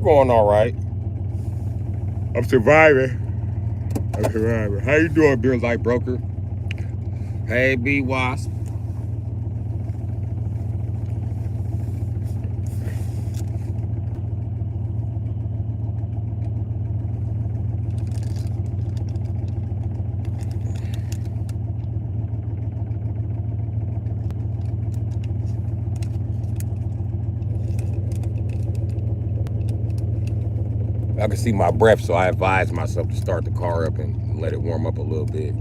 going all right. I'm surviving. How you doing, Beer Light Broker? Hey, B Wasp. I can see my breath, so I advise myself to start the car up and let it warm up a little bit.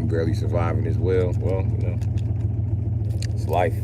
Barely surviving as well. Well, you know, it's life.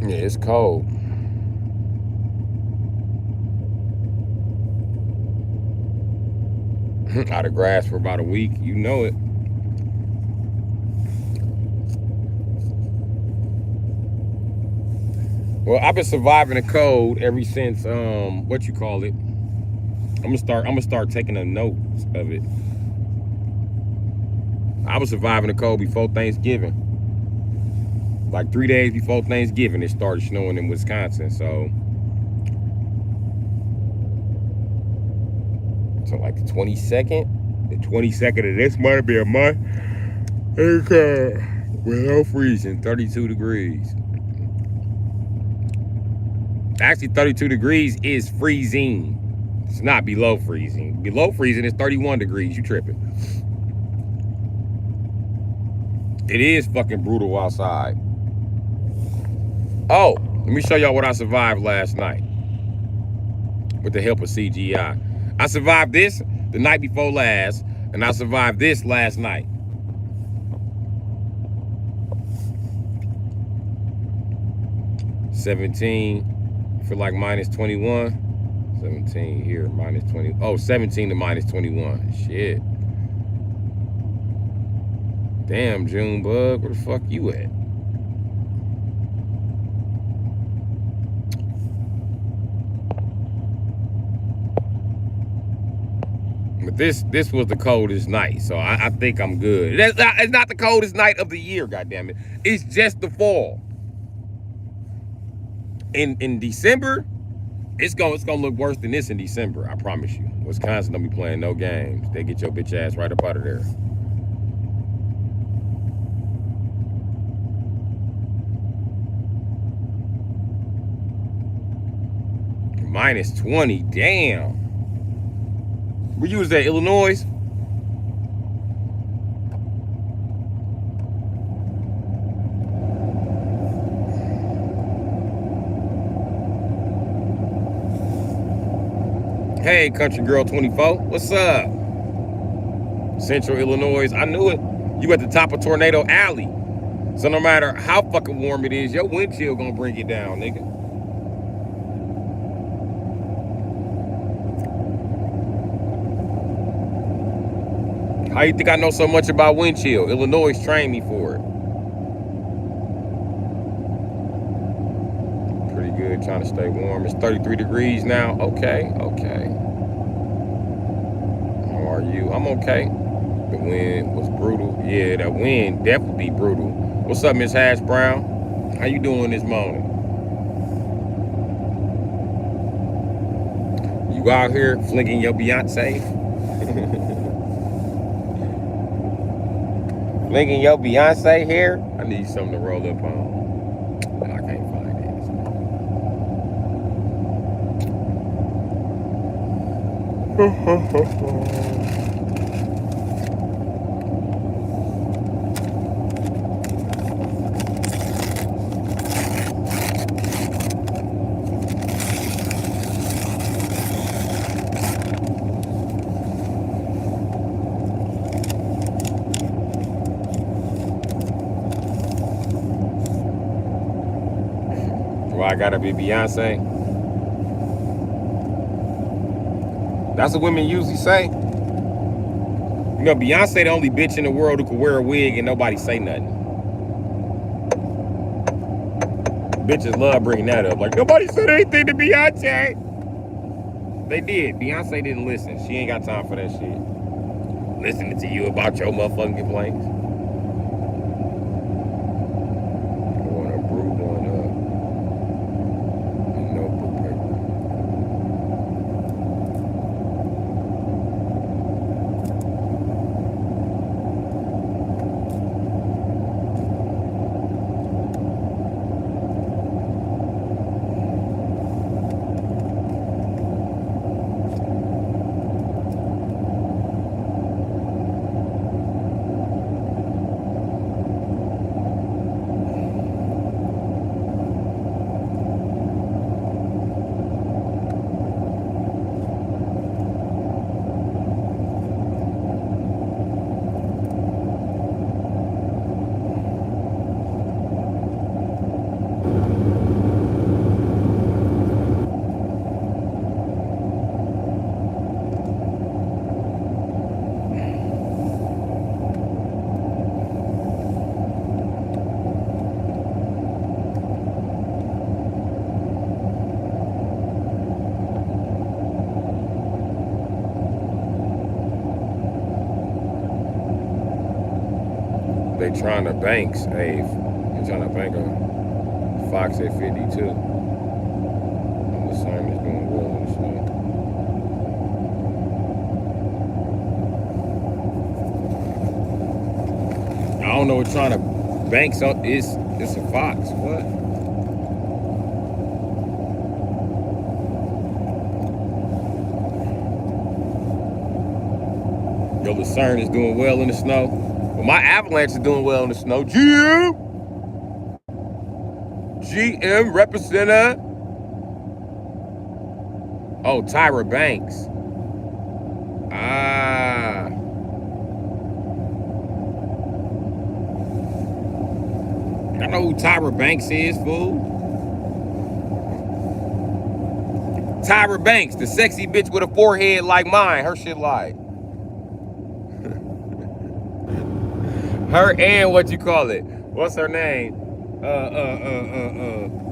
Yeah, it's cold. Out of grass for about a week, you know it. Well, I've been surviving the cold ever since what you call it. I'm gonna start taking a note of it. I was surviving the cold before Thanksgiving. Like 3 days before Thanksgiving, it started snowing in Wisconsin. So like the 22nd. The 22nd of this month be a month. It's below freezing, 32 degrees. Actually, 32 degrees is freezing. It's not below freezing. Below freezing is 31 degrees. You tripping. It is fucking brutal outside. Oh, let me show y'all what I survived last night with the help of CGI. I survived this the night before last, and I survived this last night. $17, feel like minus 21. 17 here, minus 20. Oh, 17 to minus 21. Shit. Damn, Junebug, where the fuck you at? But this was the coldest night, so I think I'm good. It's not the coldest night of the year, goddammit. It's just the fall. In December, it's gonna look worse than this in December, I promise you. Wisconsin don't be playing no games. They get your bitch ass right up out of there. Minus 20, damn. Where you was at, Illinois? Hey, Country Girl 24, what's up? Central Illinois, I knew it. You at the top of Tornado Alley. So no matter how fucking warm it is, your wind chill gonna bring it down, nigga. How you think I know so much about wind chill? Illinois trained me for it. Pretty good, trying to stay warm. It's 33 degrees now. Okay. How are you? I'm okay. The wind was brutal. Yeah, that wind definitely brutal. What's up, Miss Hash Brown? How you doing this morning? You out here flinging your Beyonce? Making your Beyonce hair? I need something to roll up on. But I can't find it. Why I gotta be Beyonce? That's what women usually say. You know, Beyonce the only bitch in the world who can wear a wig and nobody say nothing. Bitches love bringing that up. Like, nobody said anything to Beyonce. They did. Beyonce didn't listen. She ain't got time for that shit. Listening to you about your motherfucking complaints. I want to brew one up. Notebook paper. They trying to bank, Ave. They trying to bank a Fox at 52. And the sign is doing well in the snow. I don't know what trying to bank so it's a Fox. What? Yo, Lucerne is doing well in the snow. Well, my Avalanche is doing well in the snow. GM representative. Oh, Tyra Banks. Ah. I know who Tyra Banks is, fool. Tyra Banks, the sexy bitch with a forehead like mine. Her shit like. Her and what you call it? What's her name?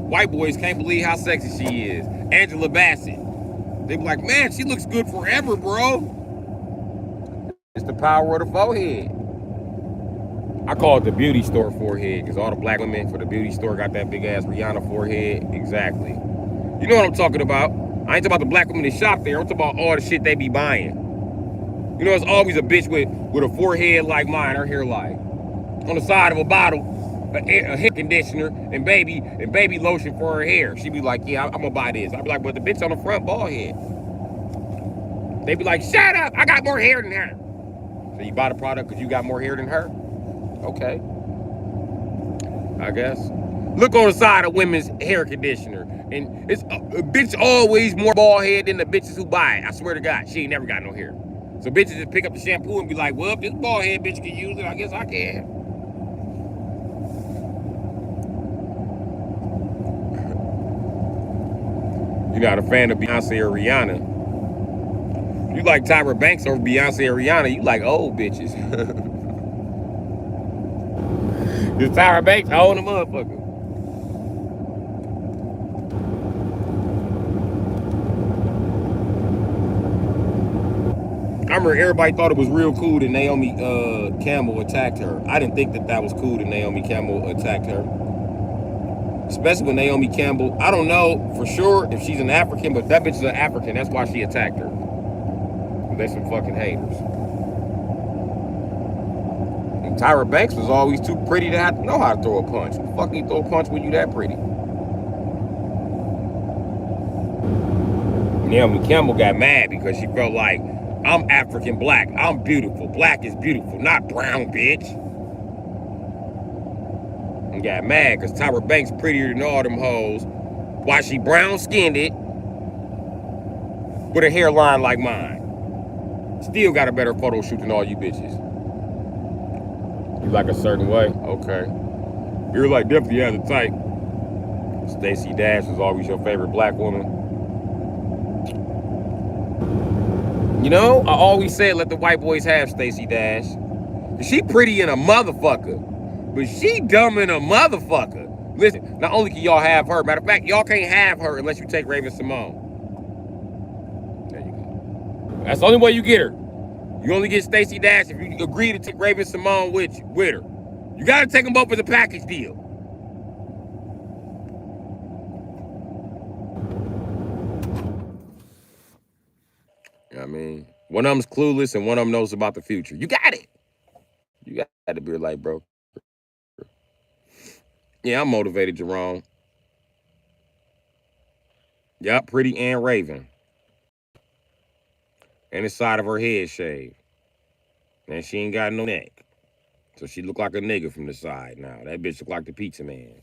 White boys can't believe how sexy she is. Angela Bassett. They be like, man, she looks good forever, bro. It's the power of the forehead. I call it the beauty store forehead because all the black women for the beauty store got that big ass Rihanna forehead. Exactly. You know what I'm talking about. I ain't talking about the black women that shop there. I'm talking about all the shit they be buying. You know, it's always a bitch with a forehead like mine, her hair like. On the side of a bottle, a hair conditioner and baby lotion for her hair. She be like, yeah, I'm gonna buy this. I be like, but the bitch on the front bald head. They be like, shut up, I got more hair than her. So you buy the product because you got more hair than her? Okay. I guess. Look on the side of women's hair conditioner. And it's a bitch always more bald head than the bitches who buy it. I swear to God, she ain't never got no hair. So bitches just pick up the shampoo and be like, well, if this bald head bitch can use it, I guess I can. You're not a fan of Beyonce or Rihanna. You like Tyra Banks over Beyonce or Rihanna, you like old bitches. Cause Tyra Banks old a motherfucker. I remember everybody thought it was real cool that Naomi Campbell attacked her. I didn't think that was cool that Naomi Campbell attacked her. Especially when Naomi Campbell, I don't know for sure if she's an African, but that bitch is an African. That's why she attacked her. They're some fucking haters. Tyra Banks was always too pretty to have to know how to throw a punch. The fuck you throw a punch when you that pretty? Naomi Campbell got mad because she felt like, I'm African black. I'm beautiful. Black is beautiful, not brown, bitch. And got mad because Tyra Banks prettier than all them hoes. Why she brown skinned it with a hairline like mine. Still got a better photo shoot than all you bitches. You like a certain way? Okay. You're like definitely has a type. Stacey Dash was always your favorite black woman. You know, I always said let the white boys have Stacey Dash. She pretty in a motherfucker, but she dumb in a motherfucker. Listen, not only can y'all have her, matter of fact, y'all can't have her unless you take Raven-Symoné. There you go. That's the only way you get her. You only get Stacey Dash if you agree to take Raven-Symoné with her. You gotta take them both as a package deal. You know what I mean? One of them's clueless and one of them knows about the future. You got it. You got to be like, bro. Yeah, I'm motivated, Jerome. Yup, pretty and Raven. And the side of her head shaved. And she ain't got no neck. So she look like a nigga from the side now. That bitch look like the pizza man.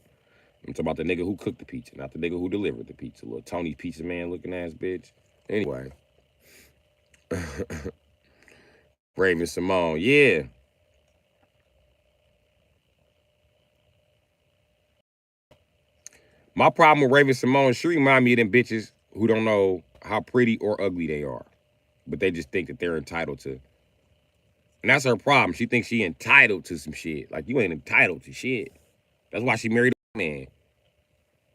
I'm talking about the nigga who cooked the pizza, not the nigga who delivered the pizza. Little Tony pizza man looking ass bitch. Anyway. Raven-Symoné, yeah. My problem with Raven-Symoné, she remind me of them bitches who don't know how pretty or ugly they are. But they just think that they're entitled to. And that's her problem. She thinks she entitled to some shit. Like, you ain't entitled to shit. That's why she married a man.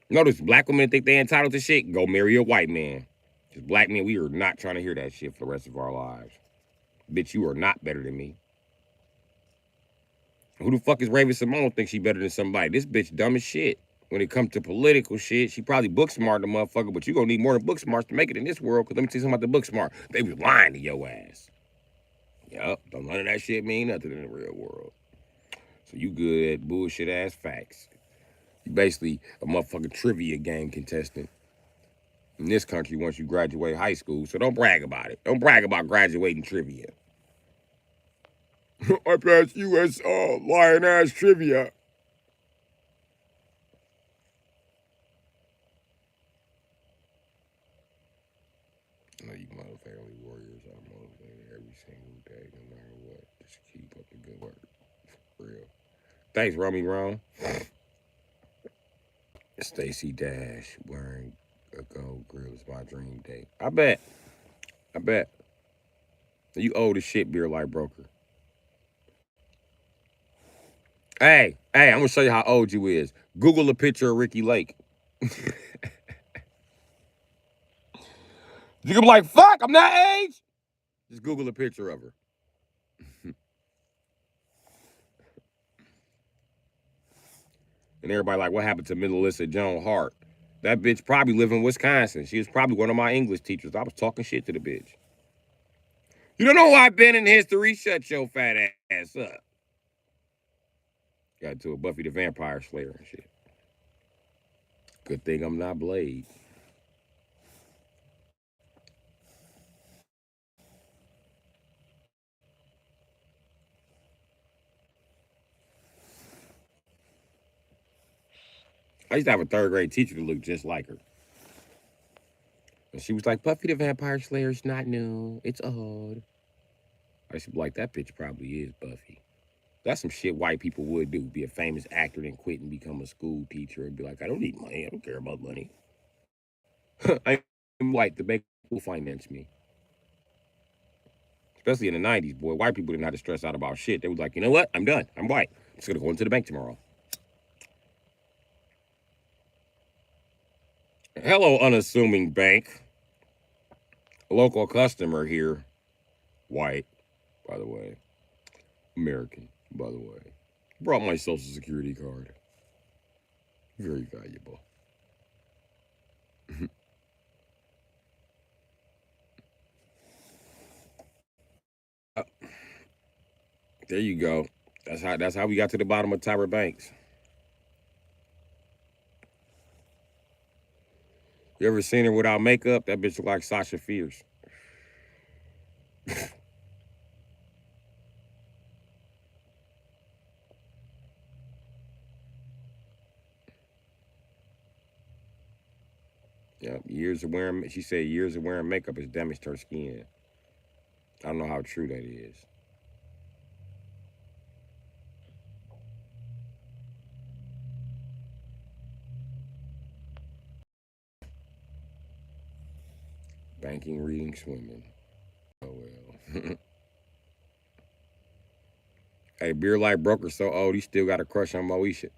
Notice, black women think they entitled to shit, go marry a white man. Because black men, we are not trying to hear that shit for the rest of our lives. Bitch, you are not better than me. Who the fuck is Raven-Symoné think she better than somebody? This bitch dumb as shit. When it comes to political shit, she probably book smart the motherfucker, but you gonna need more than book smarts to make it in this world. Cause let me tell you something about the book smart. They was lying to your ass. Yup, don't none of that shit mean nothing in the real world. So you good at bullshit ass facts. You basically a motherfucking trivia game contestant in this country once you graduate high school. So don't brag about it. Don't brag about graduating trivia. I passed US lying ass trivia. I know you mother family warriors are motivated every single day, no matter what. Just keep up the good work. For real. Thanks, Rummy Ron. Stacey Dash wearing a gold grill is my dream date. I bet. I bet. You old as shit, beer light broker. Hey, I'm gonna show you how old you is. Google a picture of Ricky Lake. You can be like, fuck, I'm that age. Just Google a picture of her. And everybody like, what happened to Melissa Joan Hart? That bitch probably live in Wisconsin. She was probably one of my English teachers. I was talking shit to the bitch. You don't know who I've been in history? Shut your fat ass up. Got to a Buffy the Vampire Slayer and shit. Good thing I'm not Blade. I used to have a third grade teacher that looked just like her. And she was like, Buffy the Vampire Slayer's not new. It's old. I used to be like, that bitch probably is Buffy. That's some shit white people would do. Be a famous actor, then quit and become a school teacher and be like, I don't need money. I don't care about money. I'm white. The bank will finance me. Especially in the 90s, boy. White people didn't have to stress out about shit. They was like, you know what? I'm done. I'm white. I'm just going to go into the bank tomorrow. Hello, unassuming bank. A local customer here. White, by the way. American, by the way. Brought my social security card. Very valuable. There you go. That's how we got to the bottom of Tyra Banks. You ever seen her without makeup? That bitch look like Sasha Fierce. Yeah, she said years of wearing makeup has damaged her skin. I don't know how true that is. Banking, reading, swimming. Oh well. Hey, Beer Light Broker so old he still got a crush on Moesha.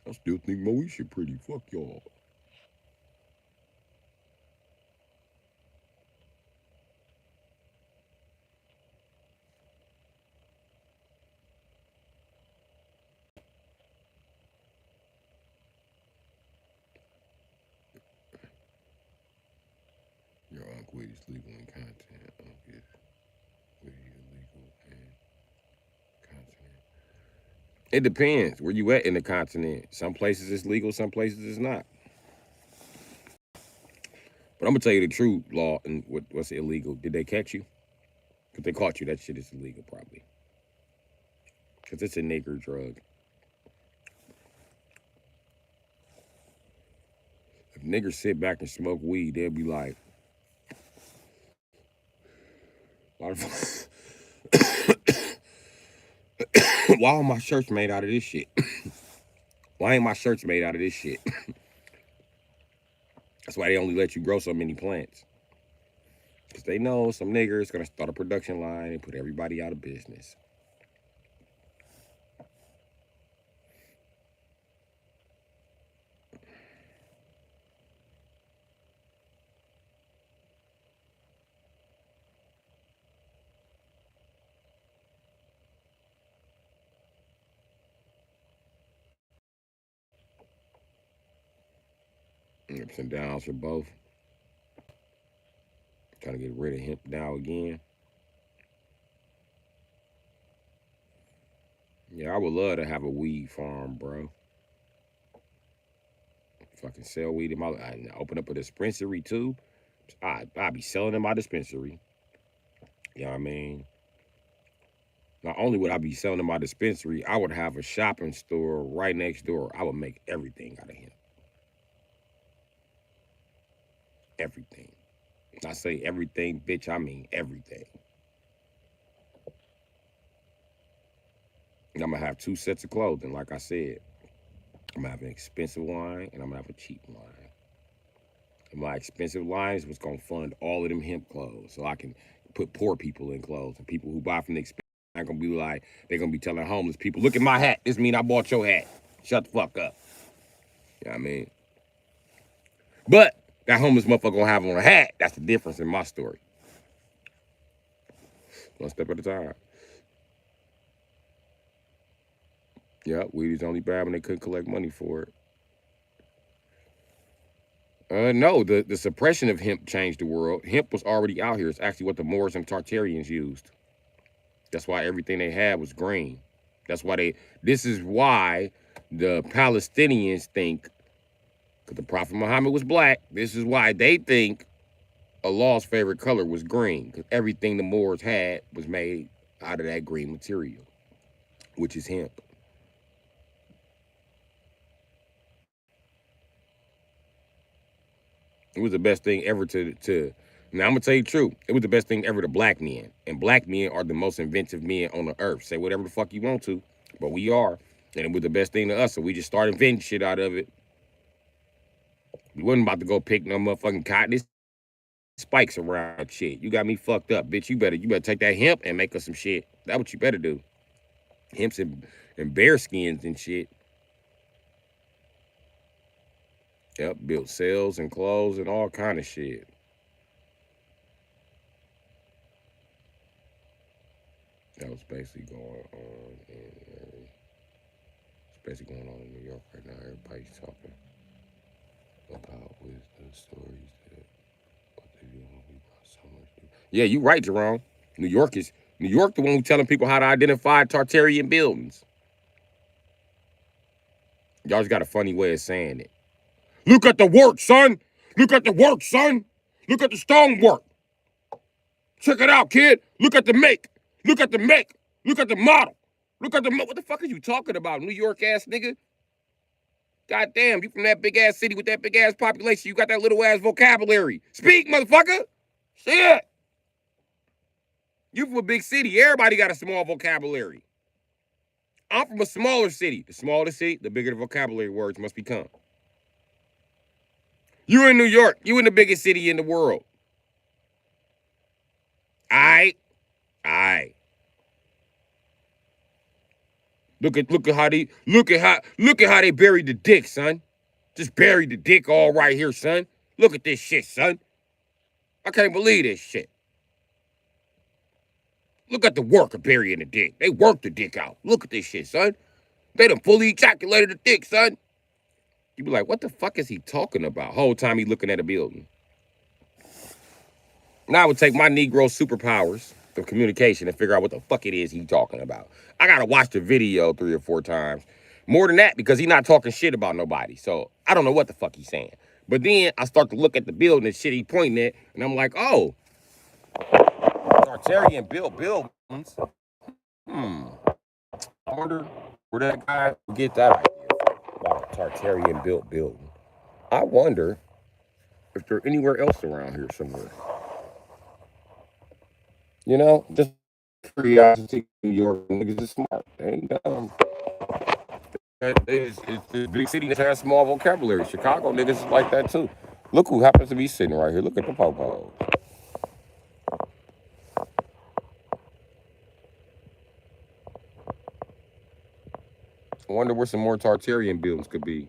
I still think Moesha pretty. Fuck y'all. Your uncle is legal in content. Uncle is illegal in continent. It depends where you at in the continent. Some places it's legal, some places it's not. But I'm gonna tell you the truth, law and what's illegal. Did they catch you? If they caught you, that shit is illegal probably. Cause it's a nigger drug. If niggers sit back and smoke weed, they'll be like, why, why are my shirts made out of this shit? Why ain't my shirts made out of this shit? That's why they only let you grow so many plants. Because they know some niggers gonna start a production line and put everybody out of business. Ups and downs for both. Trying to get rid of hemp now again. Yeah, I would love to have a weed farm, bro. Fucking sell weed in my. I open up a dispensary too. I'd be selling in my dispensary. You know what I mean? Not only would I be selling in my dispensary, I would have a shopping store right next door. I would make everything out of hemp. Everything. I say everything, bitch, I mean everything. And I'm gonna have two sets of clothing, like I said. I'm gonna have an expensive line and I'm gonna have a cheap line. And my expensive lines was gonna fund all of them hemp clothes, so I can put poor people in clothes. And people who buy from the expensive not gonna be like, they're gonna be telling homeless people, look at my hat. This mean I bought your hat. Shut the fuck up. You know what I mean? But that homeless motherfucker gonna have on a hat. That's the difference in my story. One step at a time. Yeah, weed is only bad when they couldn't collect money for it. No, the suppression of hemp changed the world. Hemp was already out here. It's actually what the Moors and Tartarians used. That's why everything they had was green. That's why this is why the Palestinians think, because the Prophet Muhammad was black, this is why they think Allah's favorite color was green, because everything the Moors had was made out of that green material, which is hemp. It was the best thing ever to. Now I'm gonna tell you the truth. It was the best thing ever to black men, and black men are the most inventive men on the earth. Say whatever the fuck you want to, but we are, and it was the best thing to us. So we just started inventing shit out of it. We wasn't about to go pick no motherfucking cotton. This spikes around shit. You got me fucked up, bitch. You better take that hemp and make us some shit. That's what you better do. Hemps and bear skins and shit. Yep, built cells and clothes and all kind of shit. That was basically going on it's basically going on in New York right now. Everybody's talking. about wisdom stories that what they do when we brought so much. Yeah, you right, Jerome. New York the one who telling people how to identify Tartarian buildings. Y'all just got a funny way of saying it. Look at the work, son. Look at the work, son. Look at the stonework. Check it out, kid. Look at the make. Look at the make. Look at the model. Look at the what the fuck are you talking about, New York ass nigga? God damn, you from that big ass city with that big ass population. You got that little ass vocabulary. Speak, motherfucker. Shit. You from a big city. Everybody got a small vocabulary. I'm from a smaller city. The smaller the city, the bigger the vocabulary words must become. You in New York. You in the biggest city in the world. Aight. Aight. Look at how they buried the dick, son. Just buried the dick all right here, son. Look at this shit, son. I can't believe this shit. Look at the work of burying the dick. They worked the dick out. Look at this shit, son. They done fully ejaculated the dick, son. You be like, what the fuck is he talking about? Whole time he looking at a building. Now I would take my Negro superpowers of communication and figure out what the fuck it is he talking about. I gotta watch the video 3 or 4 times. More than that, because he not talking shit about nobody. So I don't know what the fuck he's saying. But then I start to look at the building and shit he pointing at, and I'm like, oh, Tartarian built buildings. I wonder where that guy would get that idea about a Tartarian built building. I wonder if they're anywhere else around here somewhere. You know, just curiosity. New York niggas is smart. They ain't dumb. It's a big city that has small vocabulary. Chicago niggas is like that too. Look who happens to be sitting right here. Look at the popos. I wonder where some more Tartarian buildings could be.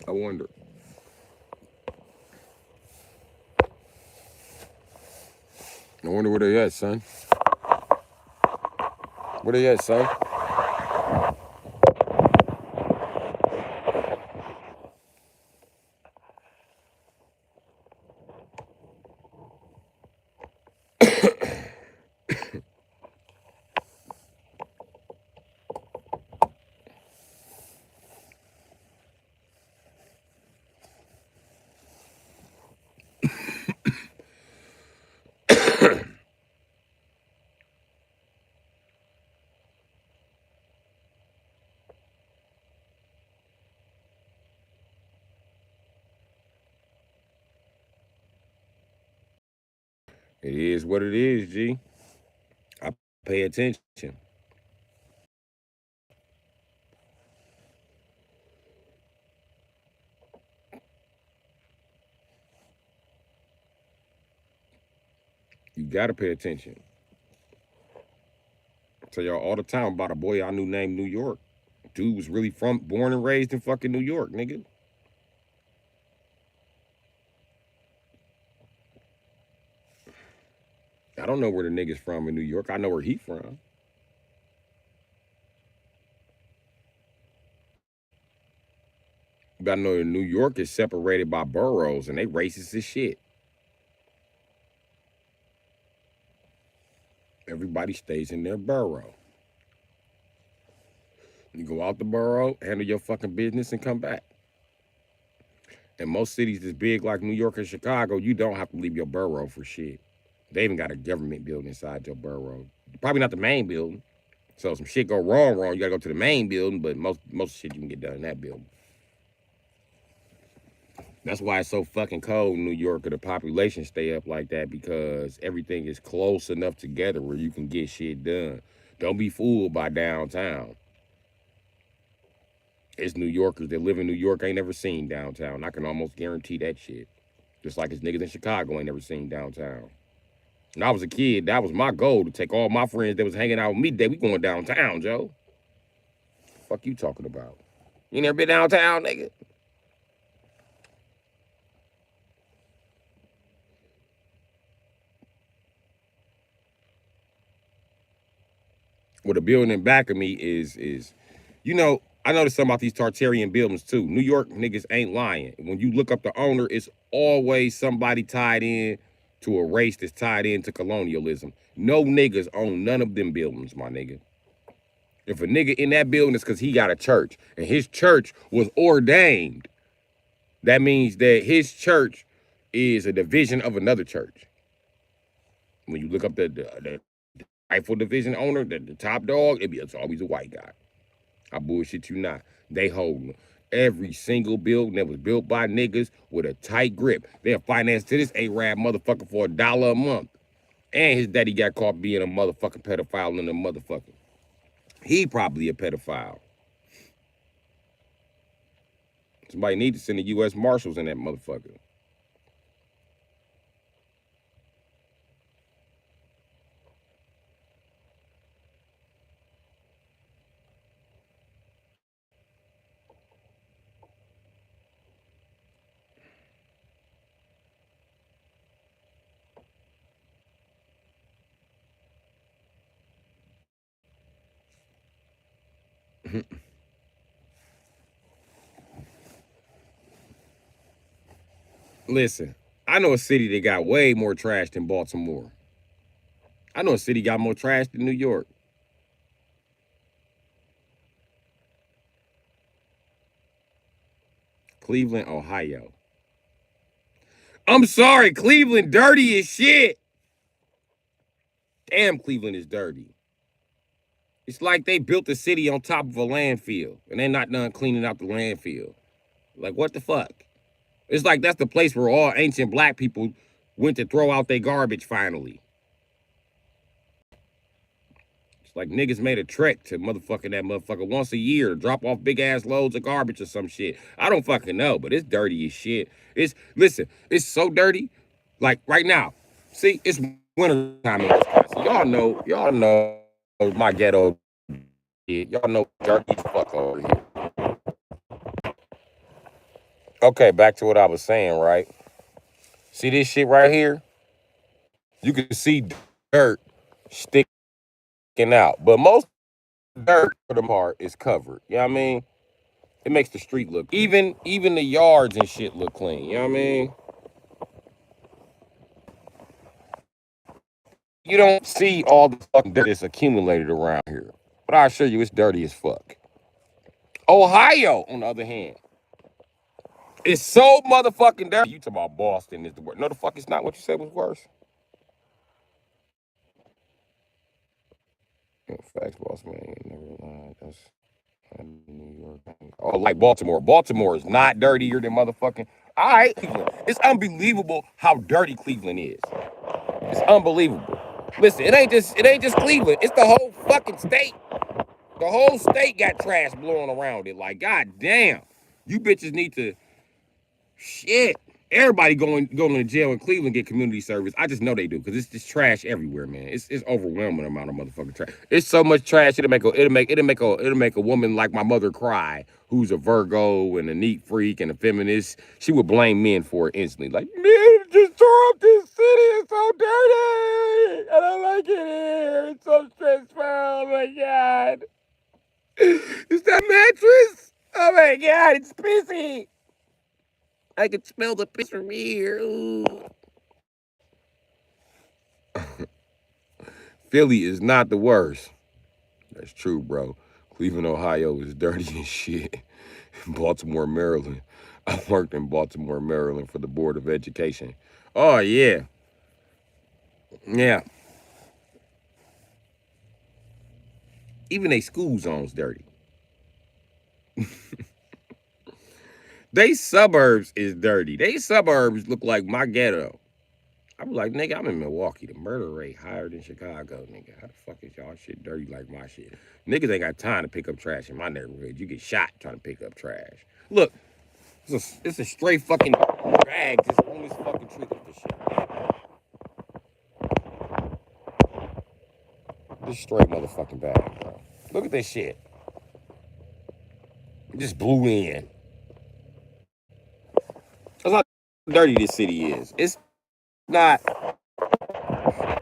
I wonder. I wonder where they at, son. Where they at, son? It is what it is, G. I pay attention. You gotta pay attention. I tell y'all all the time about a boy I knew named New York. Dude was really born and raised in fucking New York, nigga. I don't know where the nigga's from in New York. I know where he from. But I know that New York is separated by boroughs and they racist as shit. Everybody stays in their borough. You go out the borough, handle your fucking business, and come back. In most cities that's big like New York and Chicago, you don't have to leave your borough for shit. They even got a government building inside your borough. Probably not the main building. So if some shit go wrong, you gotta go to the main building, but most shit you can get done in that building. That's why it's so fucking cold in New York, or the population stay up like that, because everything is close enough together where you can get shit done. Don't be fooled by downtown. It's New Yorkers that live in New York ain't never seen downtown. I can almost guarantee that shit. Just like it's niggas in Chicago ain't never seen downtown. When I was a kid, that was my goal, to take all my friends that was hanging out with me today. We going downtown, Joe. Fuck you talking about? You never been downtown, nigga? Well, the building in back of me is, you know, I noticed something about these Tartarian buildings too. New York niggas ain't lying. When you look up the owner, it's always somebody tied in to a race that's tied into colonialism. No niggas own none of them buildings, my nigga. If a nigga in that building, it's because he got a church and his church was ordained. That means that his church is a division of another church. When you look up the rifle division owner, the top dog, it's always a white guy. I bullshit you not. They hold every single building that was built by niggas with a tight grip. They're financed to this Arab motherfucker for $1 a month. And his daddy got caught being a motherfucking pedophile in the motherfucker. He probably a pedophile. Somebody need to send the U.S. Marshals in that motherfucker. Listen, I know a city that got way more trash than Baltimore. I know a city got more trash than New York. Cleveland, Ohio. I'm sorry, Cleveland dirty as shit. Damn, Cleveland is dirty. It's like they built the city on top of a landfill and they're not done cleaning out the landfill. Like, what the fuck? It's like that's the place where all ancient black people went to throw out their garbage finally. It's like niggas made a trek to motherfucking that motherfucker once a year to drop off big ass loads of garbage or some shit. I don't fucking know, but it's dirty as shit. Listen, it's so dirty. Like right now, see, it's winter time in Wisconsin. Y'all know my ghetto shit. Y'all know dirty as fuck over here. Okay, back to what I was saying, right? See this shit right here? You can see dirt sticking out, but most dirt for the part is covered. You know what I mean? It makes the street look even the yards and shit look clean. You know what I mean? You don't see all the fucking dirt that's accumulated around here. But I assure you it's dirty as fuck. Ohio, on the other hand, is so motherfucking dirty. You talking about Boston is the worst. No, the fuck it's not. What you said was worse. Yeah, facts, boss man. You never lied. That's New York. Oh, like Baltimore. Baltimore is not dirtier than motherfucking. All right, Cleveland. It's unbelievable how dirty Cleveland is. It's unbelievable. Listen, it ain't just Cleveland. It's the whole fucking state. The whole state got trash blowing around it. Like, god damn, you bitches need to shit. Everybody going to jail in Cleveland get community service. I just know they do because it's just trash everywhere, man. It's overwhelming amount of motherfucking trash. It's so much trash it'll make a woman like my mother cry, who's a Virgo and a neat freak and a feminist. She would blame men for it instantly. Like, men just tore up this city. It's so dirty. I don't like it here. It's so stressful. Oh my god. Is that mattress? Oh my god, it's pissy. I can smell the piss from here. Ooh. Philly is not the worst. That's true, bro. Cleveland, Ohio is dirty as shit. Baltimore, Maryland. I worked in Baltimore, Maryland for the Board of Education. Oh, yeah. Yeah. Even they school zone's dirty. They suburbs is dirty. They suburbs look like my ghetto. I'm like, nigga, I'm in Milwaukee. The murder rate higher than Chicago, nigga. How the fuck is y'all shit dirty like my shit? Niggas ain't got time to pick up trash in my neighborhood. You get shot trying to pick up trash. Look, it's a straight fucking bag just on this fucking tree. Look at this shit. This straight motherfucking bag, bro. Look at this shit. It just blew in. That's how dirty this city is. It's not.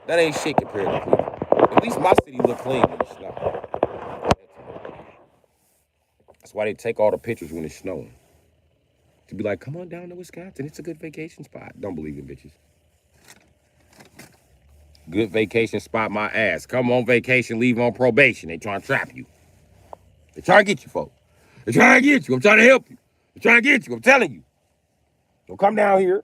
That ain't shit compared to Cleveland. At least my city look clean when it's not. That's why they take all the pictures when it's snowing. To be like, come on down to Wisconsin. It's a good vacation spot. Don't believe in bitches. Good vacation spot, my ass. Come on vacation, leave on probation. They trying to trap you. They trying to get you, folks. They trying to get you. I'm trying to help you. They trying to get you. I'm telling you. Don't come down here.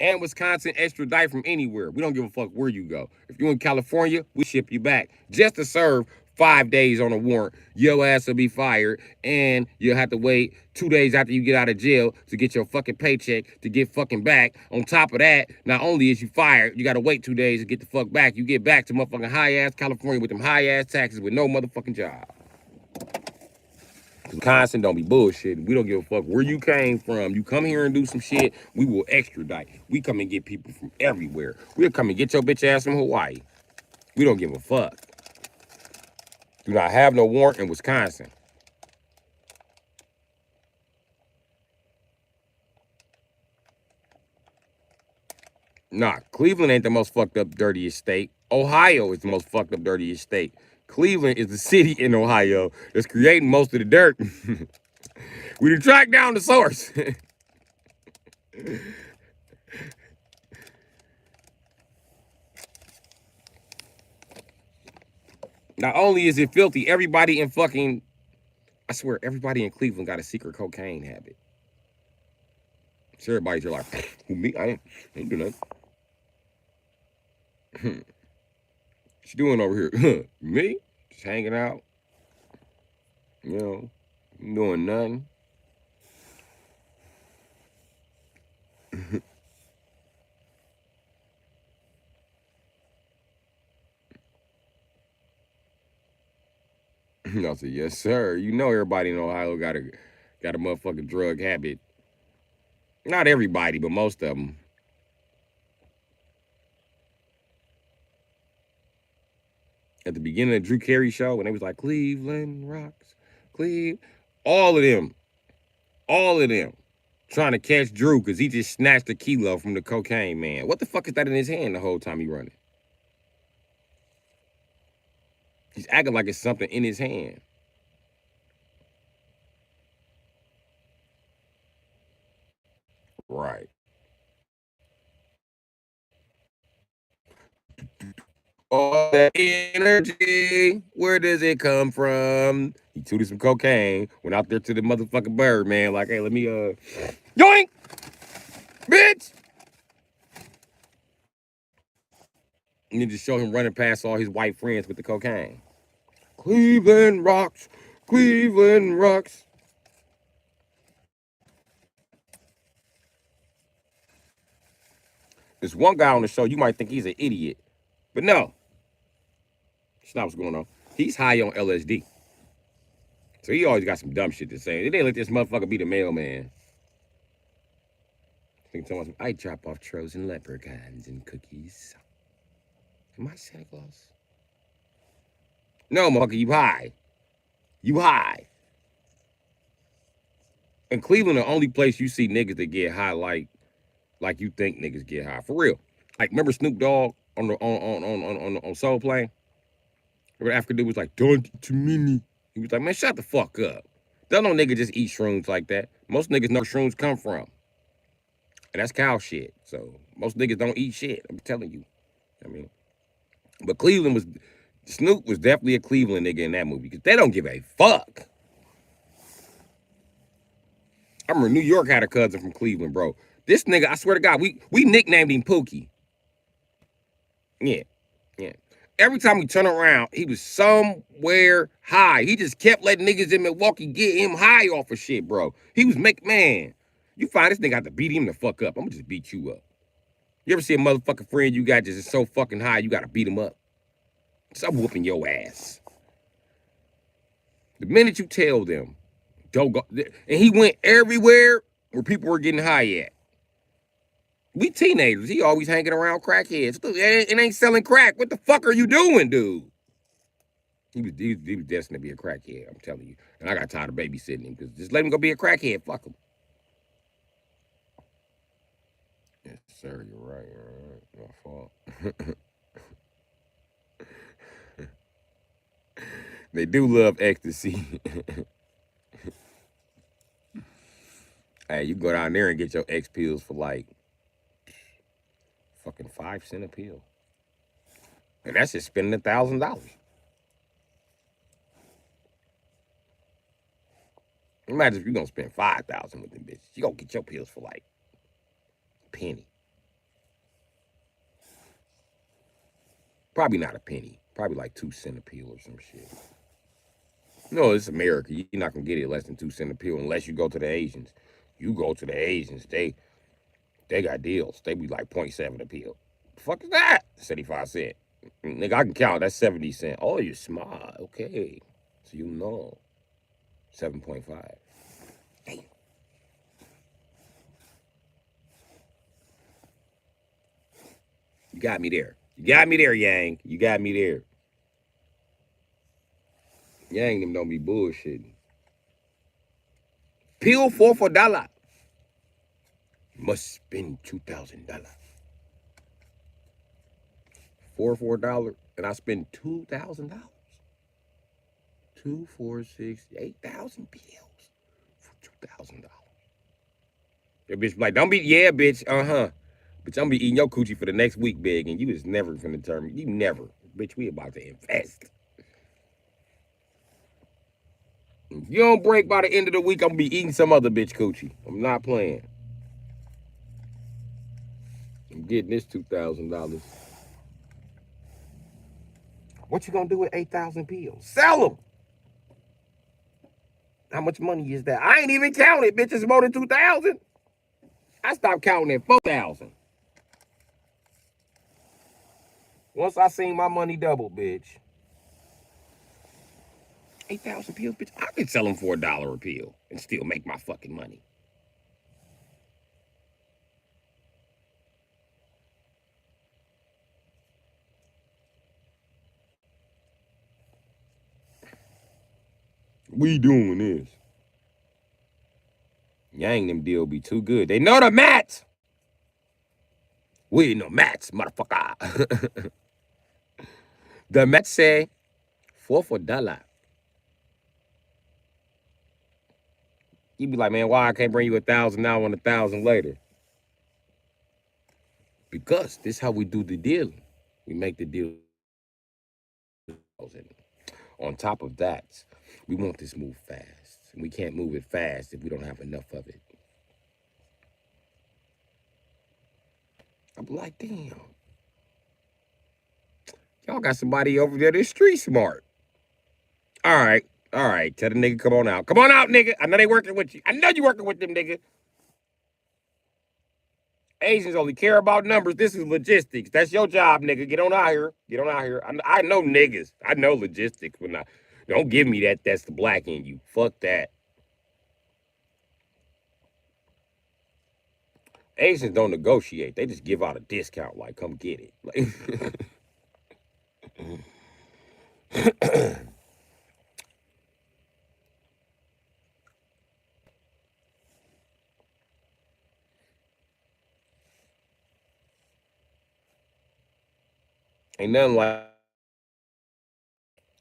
And Wisconsin extradite from anywhere. We don't give a fuck where you go. If you're in California, we ship you back. Just to serve 5 days on a warrant, your ass will be fired, and you'll have to wait 2 days after you get out of jail to get your fucking paycheck to get fucking back. On top of that, not only is you fired, you got to wait 2 days to get the fuck back. You get back to motherfucking high-ass California with them high-ass taxes with no motherfucking job. Wisconsin don't be bullshitting. We don't give a fuck where you came from. You come here and do some shit, we will extradite. We come and get people from everywhere. We'll come and get your bitch ass from Hawaii. We don't give a fuck. Do not have no warrant in Wisconsin. Nah, Cleveland ain't the most fucked up, dirtiest state. Ohio is the most fucked up, dirtiest state. Cleveland is the city in Ohio that's creating most of the dirt. We done track down the source. Not only is it filthy, everybody in fucking, I swear, everybody in Cleveland got a secret cocaine habit. So everybody's just like, who, me? I ain't do nothing. What you doing over here? Me? Just hanging out. You know, doing nothing. I said, yes, sir. You know everybody in Ohio got a motherfucking drug habit. Not everybody, but most of them. At the beginning of the Drew Carey show, when they was like, Cleveland rocks, all of them, trying to catch Drew because he just snatched a kilo from the cocaine man. What the fuck is that in his hand the whole time he running? He's acting like it's something in his hand. Right. All that energy, where does it come from? He tooted some cocaine, went out there to the motherfucking bird, man. Like, hey, let me, yoink! Bitch! And then just show him running past all his white friends with the cocaine. Cleveland rocks, Cleveland rocks. There's one guy on the show, you might think he's an idiot. But no. That's not what's going on. He's high on LSD. So he always got some dumb shit to say. They didn't let this motherfucker be the mailman. I drop off frozen leprechauns and cookies. Am I Santa Claus? No, motherfucker, you high. You high. In Cleveland, the only place you see niggas that get high like you think niggas get high. For real. Like, remember Snoop Dogg on Soul Plane? Remember African dude was like, don't eat too many. He was like, man, shut the fuck up. Don't no nigga just eat shrooms like that. Most niggas know where shrooms come from. And that's cow shit. So most niggas don't eat shit. I'm telling you. I mean, but Snoop was definitely a Cleveland nigga in that movie because they don't give a fuck. I remember New York had a cousin from Cleveland, bro. This nigga, I swear to God, we nicknamed him Pookie. Yeah. Every time we turn around, he was somewhere high. He just kept letting niggas in Milwaukee get him high off of shit, bro. He was man. You find this nigga have to beat him the fuck up. I'm gonna just beat you up. You ever see a motherfucking friend you got just so fucking high, you gotta beat him up? So I'm whooping your ass. The minute you tell them, don't go, and he went everywhere where people were getting high at. We teenagers. He always hanging around crackheads. It ain't selling crack. What the fuck are you doing, dude? He was destined to be a crackhead, I'm telling you. And I got tired of babysitting him because just let him go be a crackhead. Fuck him. Yes, sir. You're right. My fault. They do love ecstasy. Hey, you go down there and get your X pills for like fucking 5 cents a pill. And that's just spending $1,000. Imagine if you're gonna spend 5,000 with them bitches. You gonna get your pills for like a penny. Probably not a penny. Probably like 2 cents a pill or some shit. No, it's America. You're not gonna get it less than 2 cents a pill unless you go to the Asians. You go to the Asians, they got deals. They be like 0.7 a pill. The fuck is that? 75 cents. Nigga, I can count. That's 70 cents. Oh, you're smart. Okay. So you know. 7.5. Damn. You got me there. You got me there, Yang. You got me there. Yang them don't be bullshitting. Pill for dollar. Must spend $2,000. For $4, and I spend $2,000. 2, 4, 6, 8,000 pills for $2,000. That bitch be like, don't be, yeah, bitch, Bitch, I'm be eating your coochie for the next week, big, and you is never finna turn me. You never. Bitch, we about to invest. If you don't break by the end of the week, I'm gonna be eating some other bitch coochie. I'm not playing. I'm getting this $2,000. What you gonna do with 8,000 pills? Sell them. How much money is that? I ain't even counted, bitch. It's more than 2,000. I stopped counting at 4,000. Once I seen my money double, bitch. 8,000 pills, bitch. I could sell them for $1 a pill and still make my fucking money. We doing this. Yang them deal be too good. They know the mats. We know mats, motherfucker. The mats say for $4. You be like, man, why I can't bring you 1,000 now and 1,000 later? Because this is how we do the deal. We make the deal. On top of that, we want this move fast. And we can't move it fast if we don't have enough of it. I'm like, damn. Y'all got somebody over there that's street smart. All right. Tell the nigga, come on out. Come on out, nigga. I know they working with you. I know you working with them, nigga. Asians only care about numbers. This is logistics. That's your job, nigga. Get on out here. Get on out here. I know niggas. I know logistics. But not, don't give me that. That's the black in you. Fuck that. Asians don't negotiate. They just give out a discount. Like, come get it. Like, ain't nothing like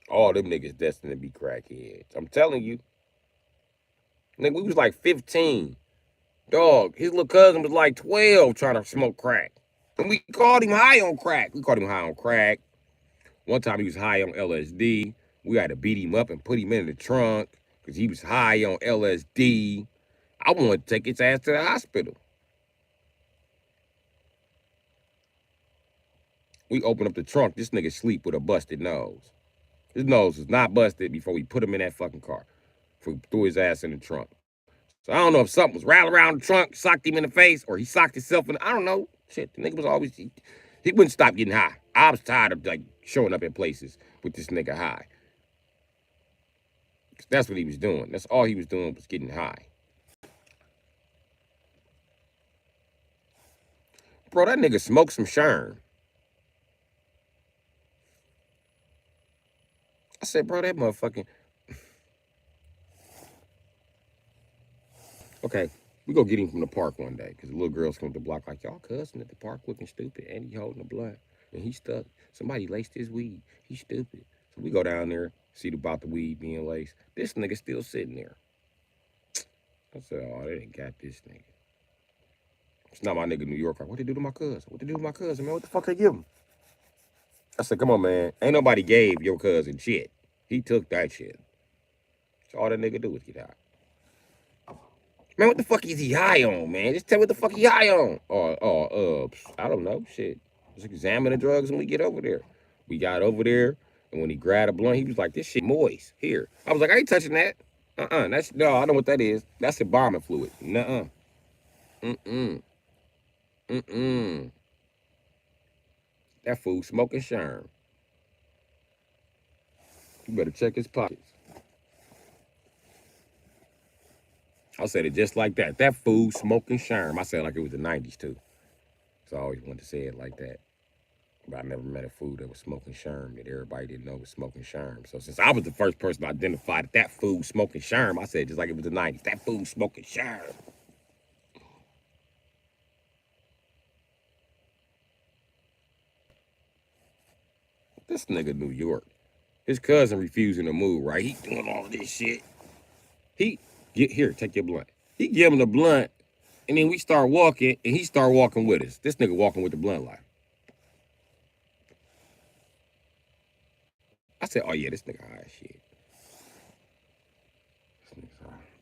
all them niggas destined to be crackheads. I'm telling you. Nigga, we was like 15. Dog, his little cousin was like 12 trying to smoke crack. And we called him high on crack. We called him high on crack. One time he was high on LSD. We had to beat him up and put him in the trunk because he was high on LSD. I wanted to take his ass to the hospital. We opened up the trunk. This nigga sleep with a busted nose. His nose was not busted before we put him in that fucking car. Before we threw his ass in the trunk. So I don't know if something was rattling around the trunk, socked him in the face, or he socked himself in. I don't know. Shit, the nigga was always, he wouldn't stop getting high. I was tired of like showing up in places with this nigga high. That's what he was doing. That's all he was doing was getting high. Bro, that nigga smoked some Sherm. I said, bro, that motherfucking. Okay, we go get him from the park one day because the little girls come to the block like, y'all cussing at the park looking stupid and he holding a blunt and he stuck. Somebody laced his weed. He's stupid. So we go down there, see about the weed being laced. This nigga still sitting there. I said, oh, they ain't got this nigga. It's not my nigga New York. What they do to my cousin? What they do to my cousin, man? What the fuck they give him? I said, come on, man. Ain't nobody gave your cousin shit. He took that shit. So all that nigga do is get out. Man, what the fuck is he high on, man? Just tell me what the fuck he high on. I don't know. Shit. Just examine the drugs when we get over there. We got over there, and when he grabbed a blunt, he was like, this shit moist. Here. I was like, I ain't touching that. No, I know what that is. That's embalming fluid. Nuh-uh. That fool smoking sherm. You better check his pockets. I said it just like that. That fool smoking sherm. I said it like it was the 90s too. So I always wanted to say it like that. But I never met a fool that was smoking sherm that everybody didn't know was smoking sherm. So since I was the first person to identify that fool smoking sherm, I said just like it was the 90s. That fool smoking sherm. This nigga New York. His cousin refusing to move, right? He doing all this shit. Here, take your blunt. He give him the blunt, and then we start walking, and he start walking with us. This nigga walking with the blunt like. I said, oh yeah, this nigga high as shit.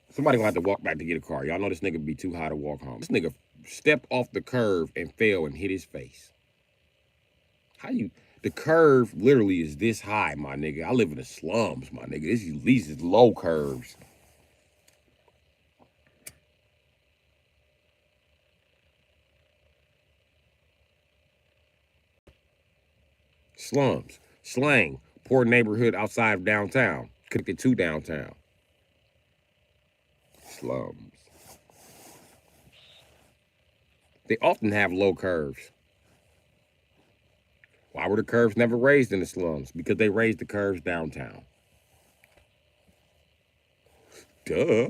Somebody gonna have to walk back to get a car. Y'all know this nigga be too high to walk home. This nigga stepped off the curve and fell and hit his face. The curve literally is this high, my nigga. I live in the slums, my nigga. These is low curves. Slums, slang, poor neighborhood outside of downtown, connected to downtown. Slums. They often have low curves. Why were the curves never raised in the slums? Because they raised the curves downtown. Duh.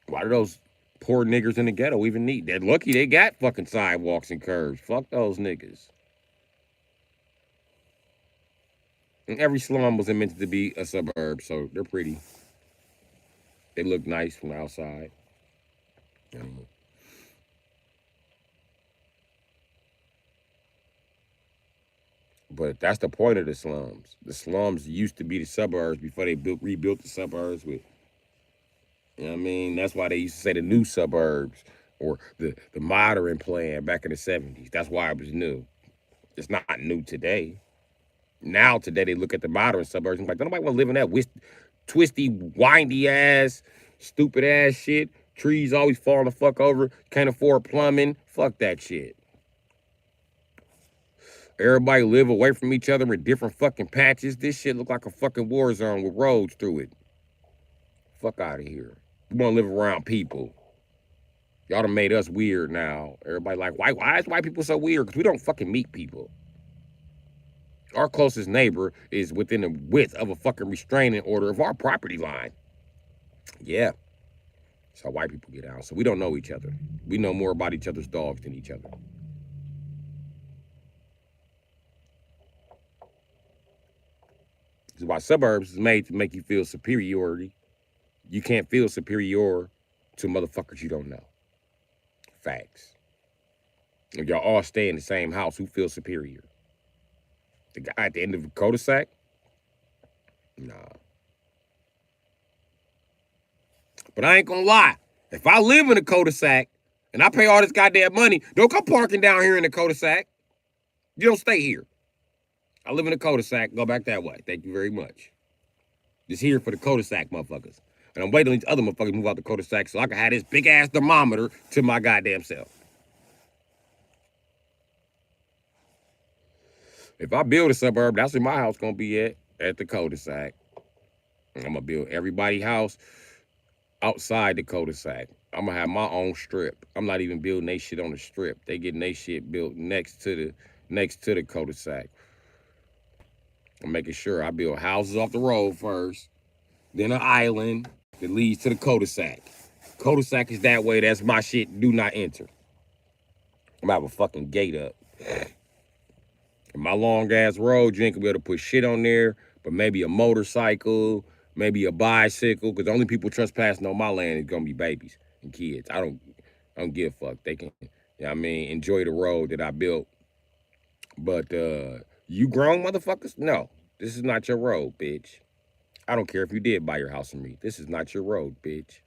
Why do those poor niggers in the ghetto even need? They're lucky they got fucking sidewalks and curves. Fuck those niggas. And every slum was meant to be a suburb, so they're pretty. They look nice from the outside. But that's the point of the slums. The slums used to be the suburbs before they rebuilt the suburbs with, you know what I mean? That's why they used to say the new suburbs or the modern plan back in the 70s. That's why it was new. It's not new today. Now today they look at the modern suburbs and like, don't nobody want to live in that twisty, windy ass, stupid ass shit. Trees always falling the fuck over. Can't afford plumbing. Fuck that shit. Everybody live away from each other in different fucking patches. This shit look like a fucking war zone with roads through it. Fuck out of here. We want to live around people. Y'all done made us weird now. Everybody like, why is white people so weird? Because we don't fucking meet people. Our closest neighbor is within the width of a fucking restraining order of our property line. Yeah. That's how white people get out. So we don't know each other. We know more about each other's dogs than each other. This is why suburbs is made to make you feel superiority. You can't feel superior to motherfuckers you don't know. Facts. If y'all all stay in the same house, who feels superior? The guy at the end of the cul-de-sac? Nah. But I ain't gonna lie. If I live in a cul-de-sac and I pay all this goddamn money, don't come parking down here in the cul-de-sac. You don't stay here. I live in a cul-de-sac. Go back that way. Thank you very much. Just here for the cul-de-sac motherfuckers. And I'm waiting on these other motherfuckers move out the cul-de-sac so I can have this big-ass thermometer to my goddamn self. If I build a suburb, that's where my house gonna be at the cul-de-sac. I'm gonna build everybody's house outside the cul-de-sac. I'm gonna have my own strip. I'm not even building they shit on the strip. They getting they shit built next to the cul-de-sac. I'm making sure I build houses off the road first, then an island that leads to the cul-de-sac. Cul-de-sac is that way. That's my shit. Do not enter. I'm gonna have a fucking gate up. And my long ass road, you ain't gonna be able to put shit on there, but maybe a motorcycle, maybe a bicycle, because the only people trespassing on my land is gonna be babies and kids. I don't give a fuck. They can, you know what I mean, enjoy the road that I built. But you grown motherfuckers, no, this is not your road, bitch. I don't care if you did buy your house from me. This is not your road, bitch.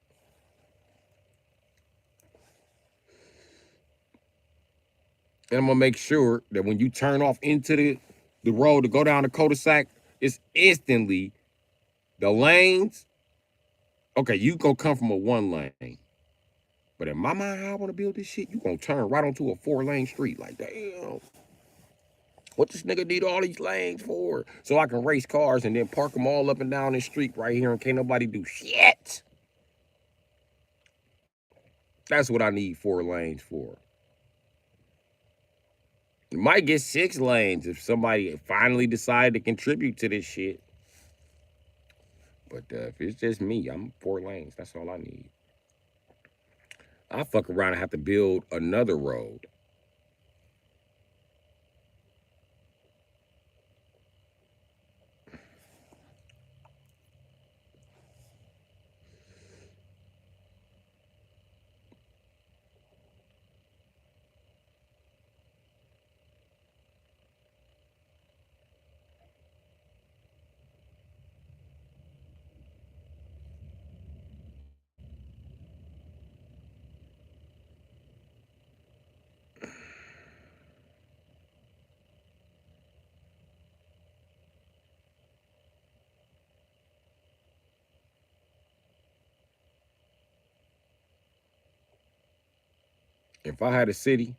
And I'm gonna make sure that when you turn off into the road to go down the cul-de-sac, it's instantly the lanes. Okay, you gonna come from a one lane. But in my mind, how I want to build this shit, you gonna turn right onto a 4-lane street. Like, damn, what this nigga need all these lanes for? So I can race cars and then park them all up and down this street right here and can't nobody do shit. That's what I need 4 lanes for. You might get 6 lanes if somebody finally decide to contribute to this shit. But if it's just me, I'm 4 lanes. That's all I need. I fuck around and have to build another road. If I had a city,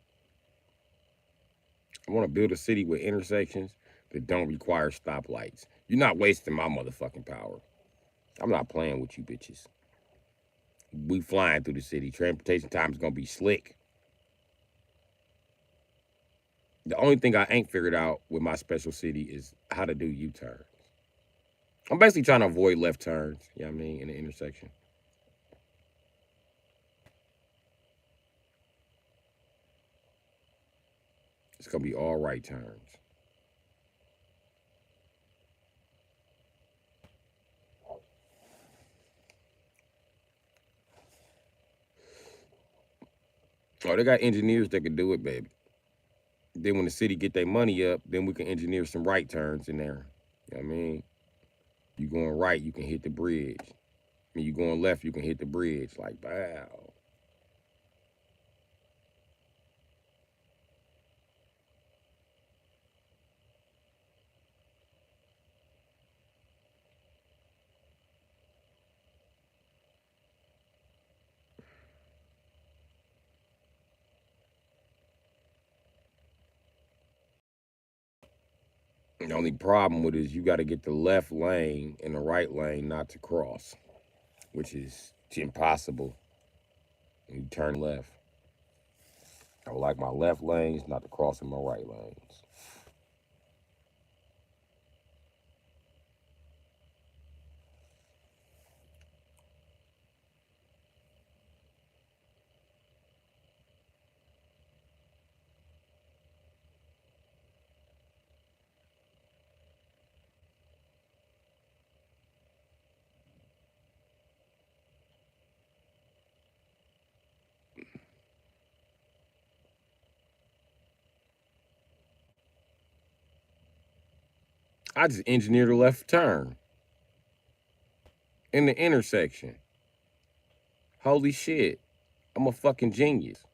I want to build a city with intersections that don't require stoplights. You're not wasting my motherfucking power. I'm not playing with you bitches. We flying through the city. Transportation time is gonna be slick. The only thing I ain't figured out with my special city is how to do U-turns. I'm basically trying to avoid left turns, you know what I mean, in the intersection. It's gonna be all right turns. Oh, they got engineers that can do it, baby. Then when the city get their money up, then we can engineer some right turns in there. You know what I mean? You going right, you can hit the bridge. I mean, you going left, you can hit the bridge. Like, wow. The only problem with it is you got to get the left lane and the right lane not to cross, which is impossible when you turn left. I would like my left lanes not to cross in my right lanes. I just engineered a left turn in the intersection. Holy shit. I'm a fucking genius.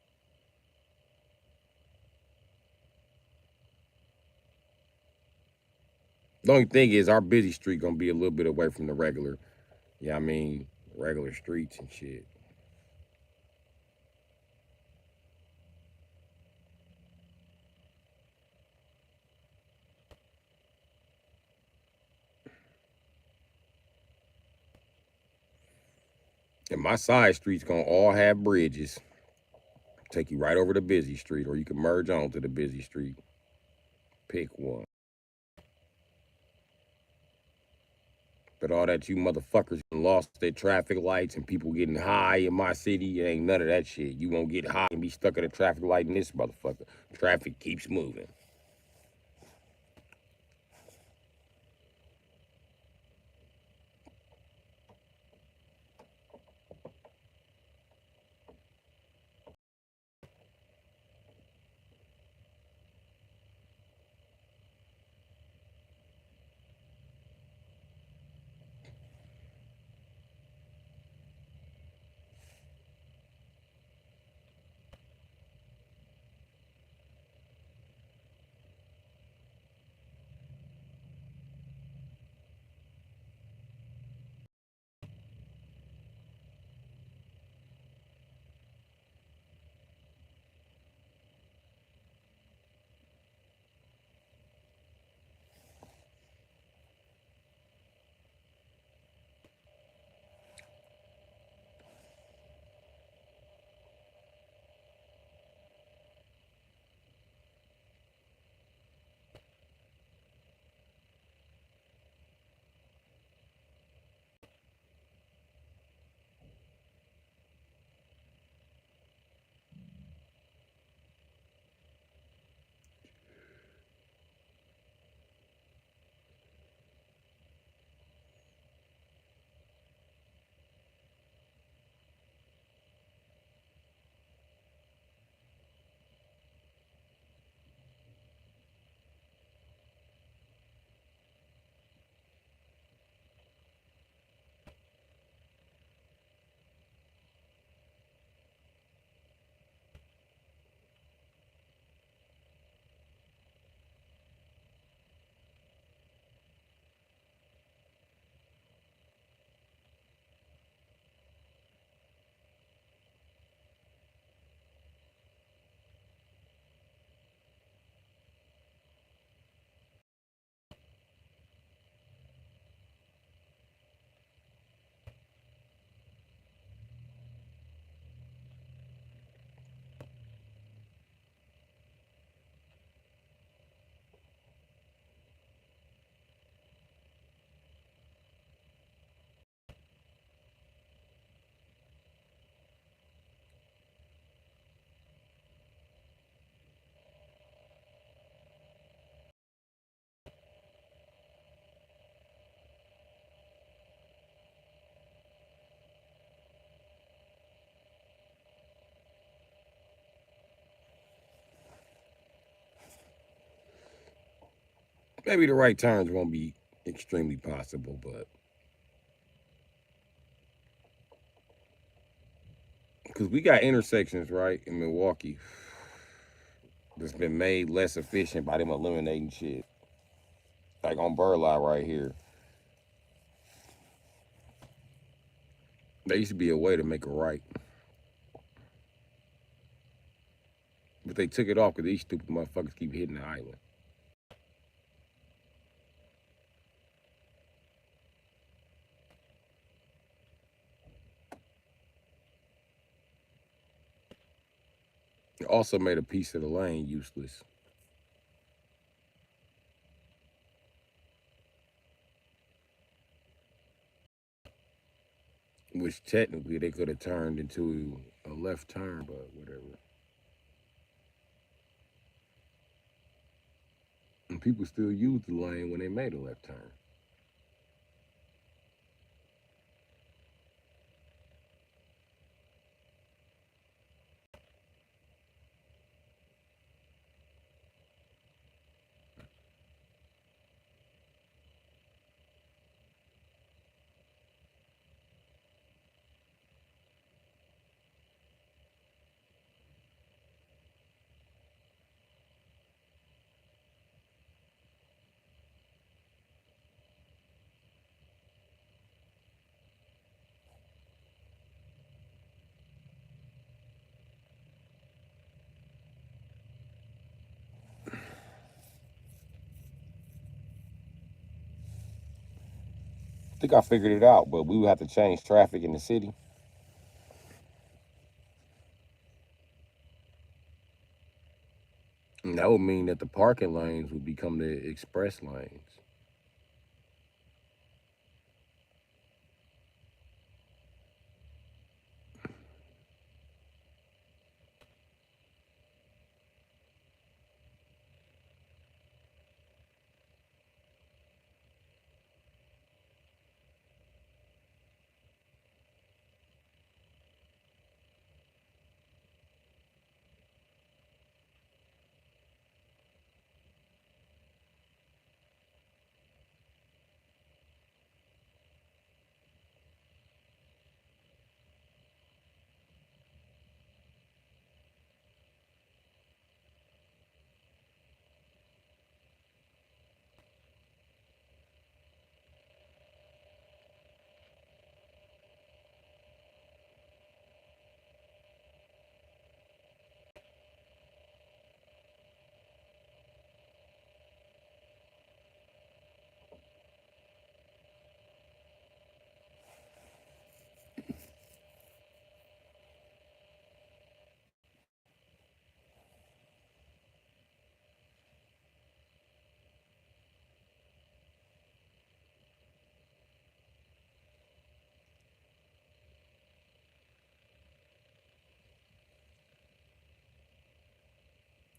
The only thing is our busy street gonna be a little bit away from the regular, yeah, I mean, regular streets and shit. And my side streets gonna all have bridges. Take you right over to busy street, or you can merge on to the busy street. Pick one. But all that you motherfuckers lost their traffic lights and people getting high in my city, it ain't none of that shit. You won't get high and be stuck at a traffic light in this motherfucker. Traffic keeps moving. Maybe the right turns won't be extremely possible, but because we got intersections right in Milwaukee that's been made less efficient by them eliminating shit. Like on Burleigh right here, there used to be a way to make a right, but they took it off because these stupid motherfuckers keep hitting the island. It also made a piece of the lane useless, which technically they could have turned into a left turn, but whatever. And people still use the lane when they made a left turn. I think I figured it out, but we would have to change traffic in the city. And that would mean that the parking lanes would become the express lanes.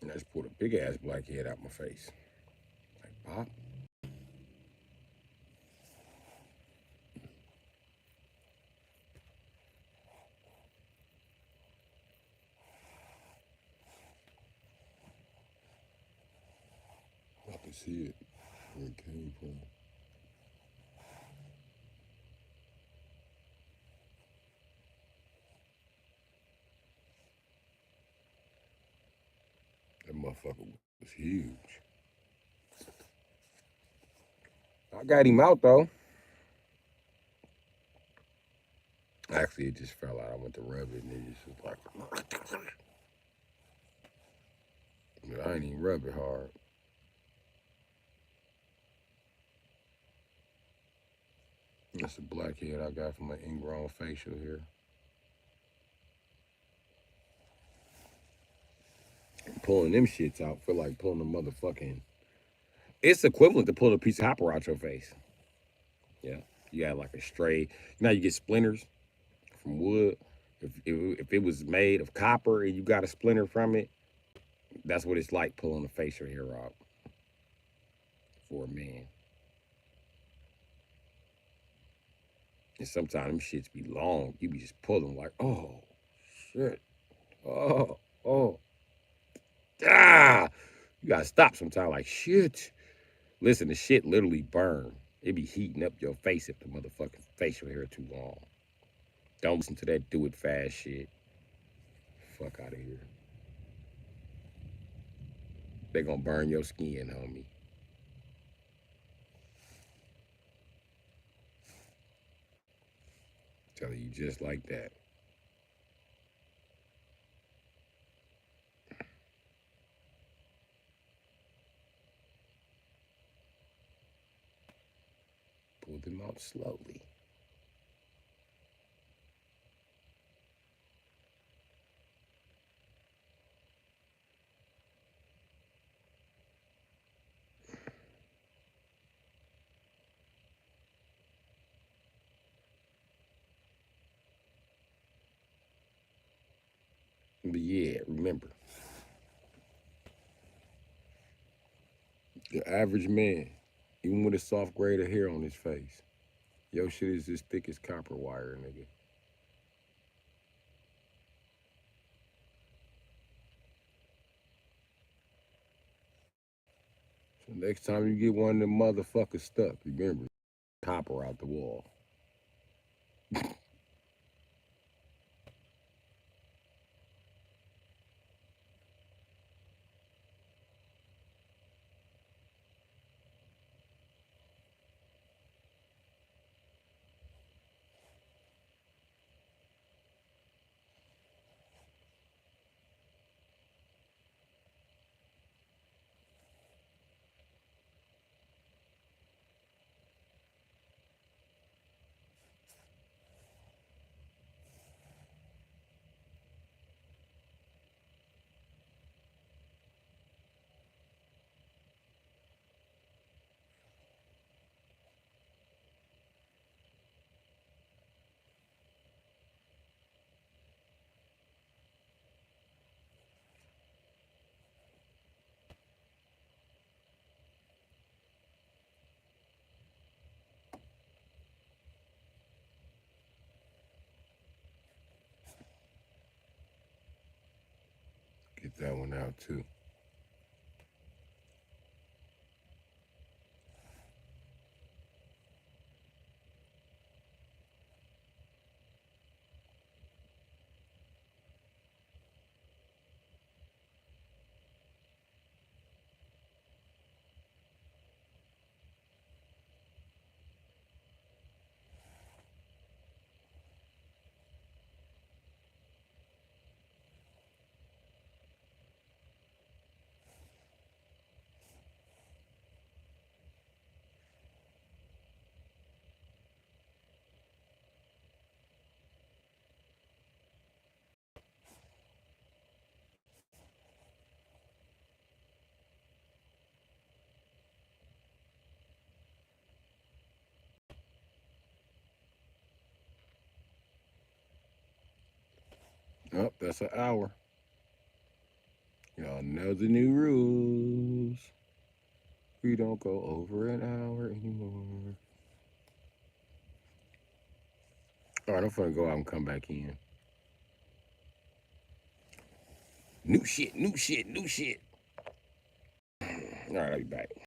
And I just pulled a big ass blackhead out my face. Like, pop. I can see it where it came from. That motherfucker was huge. I got him out though. Actually, it just fell out. I went to rub it and it just was like, but I ain't even rub it hard. That's a blackhead I got from an ingrown facial here. Pulling them shits out feel like pulling a motherfucking. It's equivalent to pulling a piece of copper out your face. Yeah, you got like a stray. You get splinters from wood. If it was made of copper and you got a splinter from it, that's what it's like pulling a facial hair out for a man. And sometimes them shits be long. You be just pulling like, oh shit, oh, ah. You gotta stop sometimes like shit. Listen, the shit literally burn. It be heating up your face if the motherfucking facial hair too long. Don't listen to that do it fast shit. Fuck out of here. They gonna burn your skin, homie. Telling you just like that. Pull them out slowly. But yeah, remember, the average man, even with a soft grade of hair on his face, your shit is as thick as copper wire, nigga. So next time you get one of them motherfuckers stuck, remember, copper out the wall. Get that one out too. Oh, that's an hour. Y'all know the new rules. We don't go over an hour anymore. All right, I'm finna go out and come back in. New shit, new shit, new shit. All right, I'll be back.